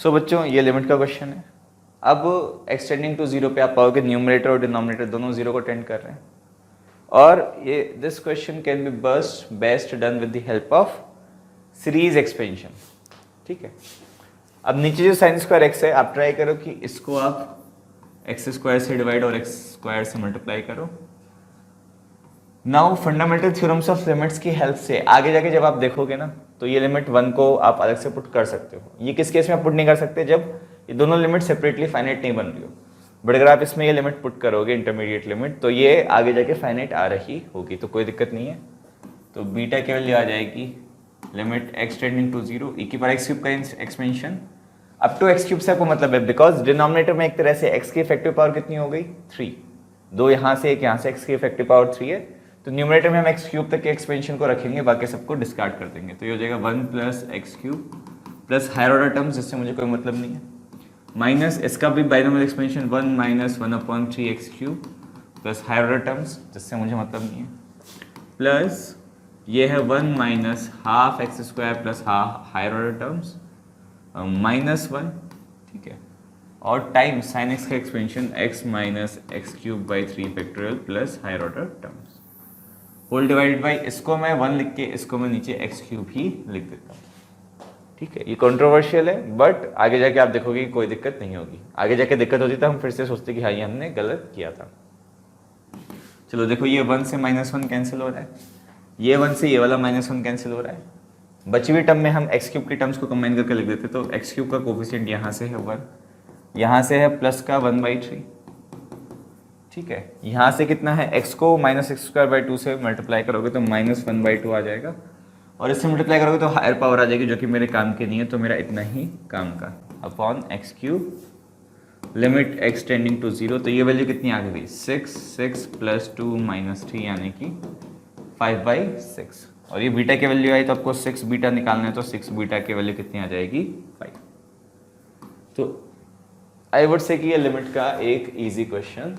सो बच्चों ये लिमिट का क्वेश्चन है। अब एक्सटेंडिंग टू जीरो पे आप पाओगे न्यूमरेटर और डिनोमिनेटर दोनों जीरो को टेंड कर रहे हैं, और ये this question can be best done with the help of series expansion. ठीक है, अब नीचे जो साइन स्क्वायर एक्स है आप ट्राई करो कि इसको आप एक्स स्क्वायर से डिवाइड और एक्स स्क्वायर से मल्टीप्लाई करो। Now fundamental theorems of limits की हेल्प से आगे जाके जब आप देखोगे ना तो ये लिमिट 1 को आप अलग से पुट कर सकते हो। ये किस केस में आप पुट नहीं कर सकते, जब ये दोनों लिमिट सेपरेटली फाइनाइट नहीं बन रही हो। बट अगर आप इसमें ये लिमिट पुट करोगे इंटरमीडिएट लिमिट, तो ये आगे जाके फाइनाइट आ रही होगी, तो कोई दिक्कत नहीं है। तो बीटा की वैल्यू आ जाएगी limit x tending to zero e की पावर एक्स क्यूब का expansion up to x cube से आपको मतलब है, बिकॉज डिनोमिनेटर में एक तरह से एक्स की इफेक्टिव पावर कितनी हो गई 3, 2 यहाँ से एक यहाँ से एक्स की इफेक्टिव पावर 3 है, तो न्यूमरेटर में हम एक्स क्यूब तक के एक्सपेंशन को रखेंगे, बाकी सबको डिस्कार्ड कर देंगे। तो ये हो जाएगा 1 plus x cube plus higher order terms जिससे मुझे कोई मतलब नहीं है, माइनस इसका भी binomial expansion 1 minus 1/3 x cube plus higher order terms जिससे मुझे मतलब नहीं है, प्लस ये है 1 minus half x square plus half higher order terms -1। ठीक है, और टाइम साइन एक्स का expansion x minus x cube by 3 factorial plus higher order terms whole divided by, इसको मैं 1 लिख के इसको मैं नीचे एक्स क्यूब ही लिख देता हूँ। ठीक है, ये कंट्रोवर्शियल है, बट आगे जाके आप देखोगे कि कोई दिक्कत नहीं होगी। आगे जाके दिक्कत होती तो हम फिर से सोचते कि हाँ ये हमने गलत किया था। चलो देखो, ये 1 से -1 कैंसिल हो रहा है, ये 1 से ये वाला -1 कैंसिल हो रहा है, बची हुई टर्म में हम एक्स क्यूब की टर्म्स को कंबाइन करके लिख देते। तो एक्स क्यूब का कोफिशिएंट यहाँ से है 1, यहाँ से है प्लस का 1/3। ठीक है, यहाँ से कितना है, x को -x² 2 से मल्टीप्लाई करोगे तो -1/2 आ जाएगा, और इससे मल्टीप्लाई करोगे तो हायर पावर आ जाएगी जो कि मेरे काम की नहीं है, तो मेरा इतना ही काम का upon x cube limit x tending to 0। तो ये वैल्यू कितनी आ गई 6 प्लस 2 -3 यानी कि 5/6, और ये बीटा की वैल्यू आई तो आपको 6 बीटा निकालना है, तो 6 बीटा की वैल्यू कितनी आ जाएगी 5। तो आई वुड से कि ये लिमिट का एक इजी क्वेश्चन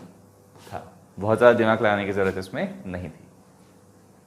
था, बहुत ज़्यादा दिमाग लगाने की ज़रूरत इसमें नहीं थी।